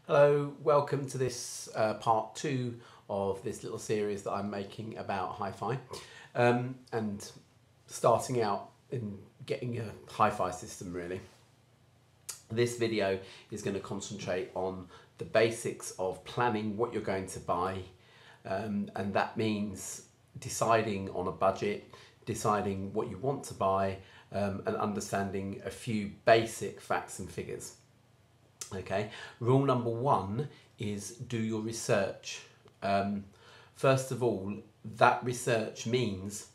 Hello, welcome to this part two of this little series that I'm making about hi-fi and starting out in getting a hi-fi system really. This video is going to concentrate on the basics of planning what you're going to buy, and that means deciding on a budget, deciding what you want to buy, and understanding a few basic facts and figures. Okay, rule number one is do your research. First of all, that research means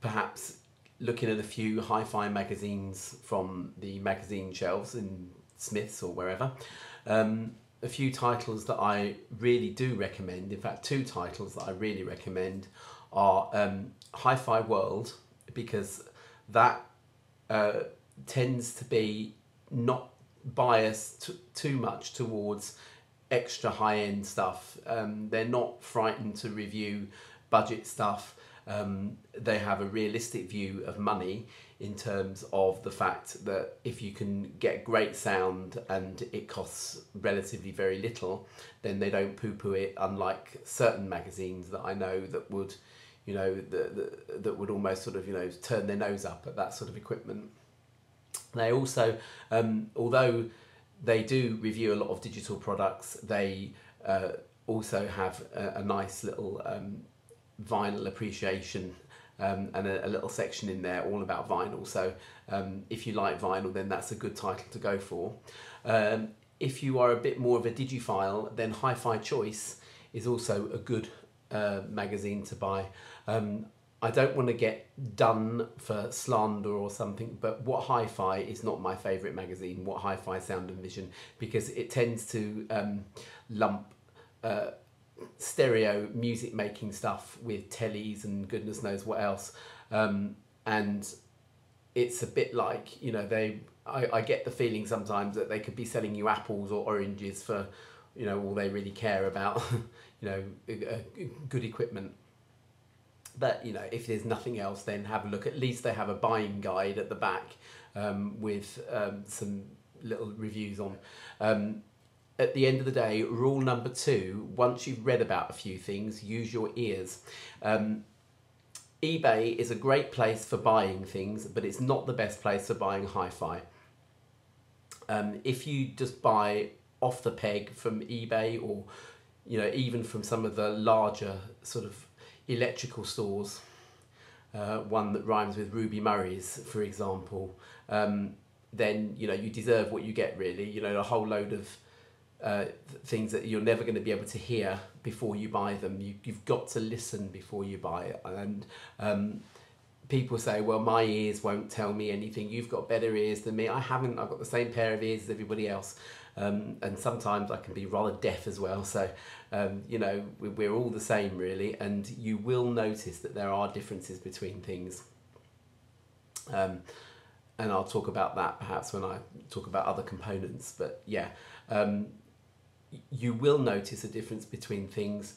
perhaps looking at a few hi-fi magazines from the magazine shelves in Smith's or wherever. A few titles that I really do recommend, in fact two titles that I really recommend are Hi-Fi World, because that tends to be not biased too much towards extra high-end stuff. They're not frightened to review budget stuff. They have a realistic view of money in terms of the fact that if you can get great sound and it costs relatively very little, then they don't poo-poo it, unlike certain magazines that I know that would, you know, that would almost sort of, you know, turn their nose up at that sort of equipment. They also, although they do review a lot of digital products, they also have a nice little vinyl appreciation and a little section in there all about vinyl. So if you like vinyl, then that's a good title to go for. If you are a bit more of a digiophile, then Hi-Fi Choice is also a good magazine to buy. I don't want to get done for slander or something, but What Hi-Fi is not my favourite magazine, What Hi-Fi Sound and Vision, because it tends to lump stereo music making stuff with tellies and goodness knows what else. And it's a bit like, you know, I get the feeling sometimes that they could be selling you apples or oranges for, you know, all they really care about, you know, good equipment. But, you know, if there's nothing else, then have a look. At least they have a buying guide at the back with some little reviews on. At the end of the day, rule number two, once you've read about a few things, use your ears. eBay is a great place for buying things, but it's not the best place for buying hi-fi. If you just buy off the peg from eBay, or, you know, even from some of the larger sort of electrical stores, one that rhymes with Ruby Murray's, for example, then, you know, you deserve what you get really. You know, a whole load of things that you're never going to be able to hear before you buy them. You've got to listen before you buy it. And people say, well, my ears won't tell me anything. You've got better ears than me. I haven't. I've got the same pair of ears as everybody else. And sometimes I can be rather deaf as well. So, you know, we're all the same really. And you will notice that there are differences between things. And I'll talk about that perhaps when I talk about other components. But yeah, you will notice a difference between things.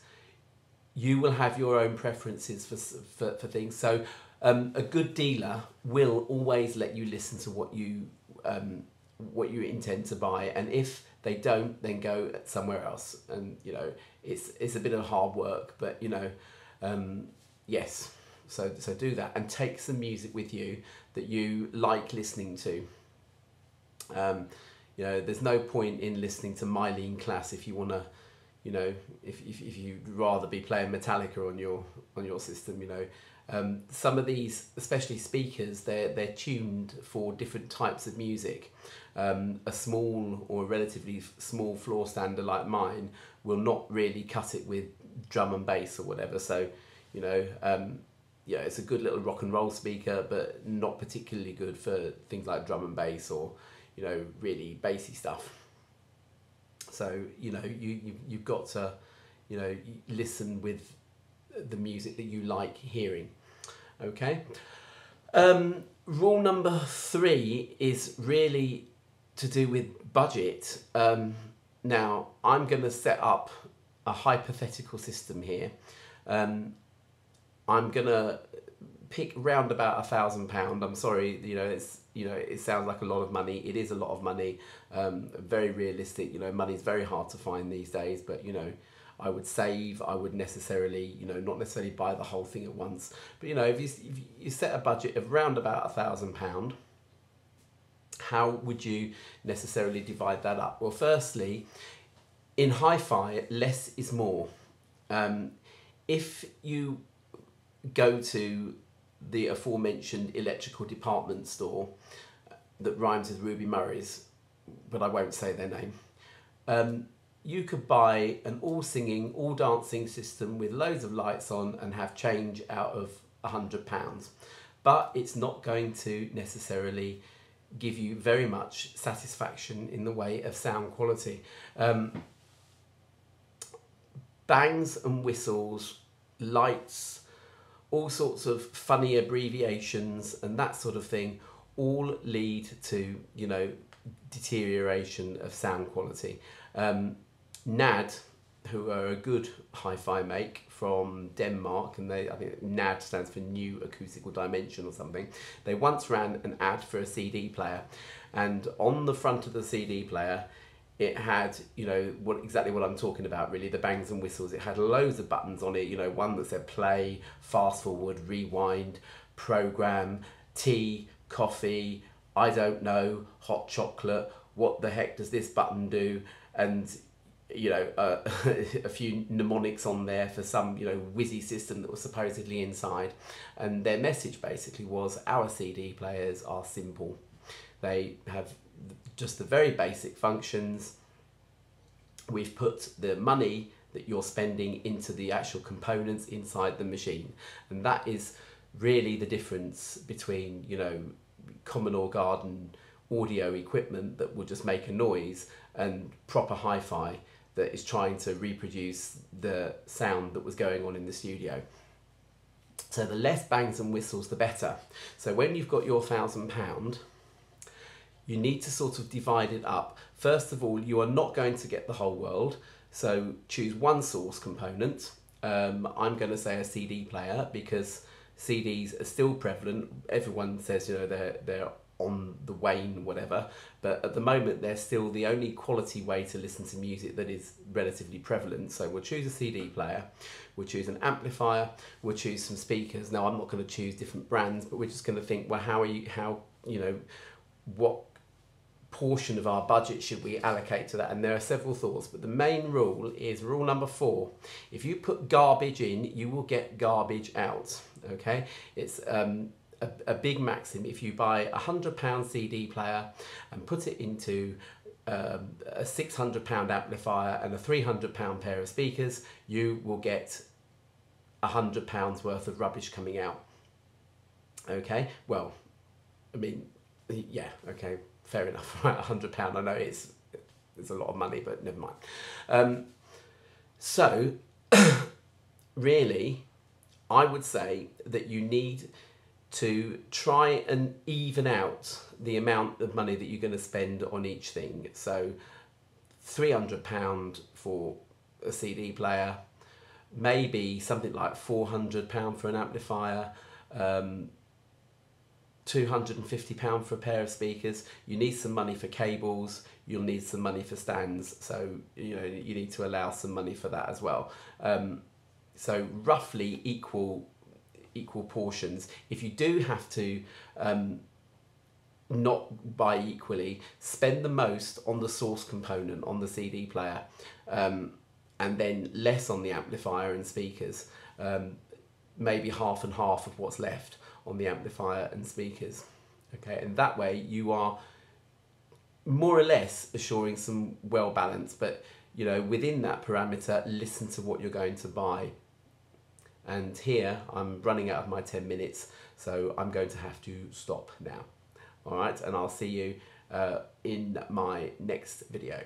You will have your own preferences for things. So a good dealer will always let you listen to what you intend to buy, and if they don't, then go somewhere else. And, you know, it's a bit of hard work, but, you know, yes. So do that, and take some music with you that you like listening to. You know, there's no point in listening to Mylene Class if you want to, you know, if you'd rather be playing Metallica on your system. You know, some of these, especially speakers, they're tuned for different types of music. A small or a relatively small floor stander like mine will not really cut it with drum and bass or whatever. So, you know, yeah, it's a good little rock and roll speaker, but not particularly good for things like drum and bass or, you know, really bassy stuff. So, you know, you've got to, you know, listen with the music that you like hearing. Okay. Rule number three is really to do with budget. Now, I'm going to set up a hypothetical system here. I'm going to pick round about £1,000. I'm sorry, it sounds like a lot of money. It is a lot of money. Very realistic. Money's very hard to find these days, but I would save. I would necessarily, not necessarily buy the whole thing at once. But if you set a budget of round about £1,000, how would you necessarily divide that up? Well, firstly, in hi-fi, less is more. If you go to the aforementioned electrical department store that rhymes with Ruby Murray's, but I won't say their name, you could buy an all-singing, all-dancing system with loads of lights on and have change out of £100. But it's not going to necessarily give you very much satisfaction in the way of sound quality. Bangs and whistles, lights, all sorts of funny abbreviations and that sort of thing all lead to, deterioration of sound quality. NAD, who are a good hi-fi make from Denmark, and I think NAD stands for New Acoustical Dimension or something. They once ran an ad for a CD player, and on the front of the CD player it had, exactly what I'm talking about really, the bangs and whistles. It had loads of buttons on it, one that said play, fast forward, rewind, program, tea, coffee, I don't know, hot chocolate, what the heck does this button do, and a few mnemonics on there for some whizzy system that was supposedly inside. And their message basically was, our CD players are simple. They have just the very basic functions. We've put the money that you're spending into the actual components inside the machine, and that is really the difference between common or garden audio equipment that will just make a noise and proper hi-fi that is trying to reproduce the sound that was going on in the studio. So the less bangs and whistles, the better. So when you've got your £1,000, you need to sort of divide it up. First of all, you are not going to get the whole world, so choose one source component. I'm going to say a CD player because CDs are still prevalent. Everyone says they're on the wane, whatever, but at the moment they're still the only quality way to listen to music that is relatively prevalent. So we'll choose a CD player, we'll choose an amplifier, we'll choose some speakers. Now I'm not going to choose different brands, but we're just going to think, well, what portion of our budget should we allocate to that? And there are several thoughts, but the main rule is rule number 4. If you put garbage in, you will get garbage out. Okay, it's a big maxim. If you buy a £100 CD player and put it into a £600 amplifier and a £300 pair of speakers, you will get £100 worth of rubbish coming out. Okay, well, I mean, yeah, okay, fair enough. Right, £100. I know it's a lot of money, but never mind. So, really, I would say that you need to try and even out the amount of money that you're going to spend on each thing. So £300 for a CD player, maybe something like £400 for an amplifier, £250 for a pair of speakers. You need some money for cables, you'll need some money for stands, so you need to allow some money for that as well. So roughly equal portions. If you do have to not buy equally, spend the most on the source component on the CD player, and then less on the amplifier and speakers, maybe half and half of what's left on the amplifier and speakers. Okay, and that way you are more or less assuring some well balance, but within that parameter, listen to what you're going to buy. And here I'm running out of my 10 minutes, so I'm going to have to stop now. All right, and I'll see you in my next video.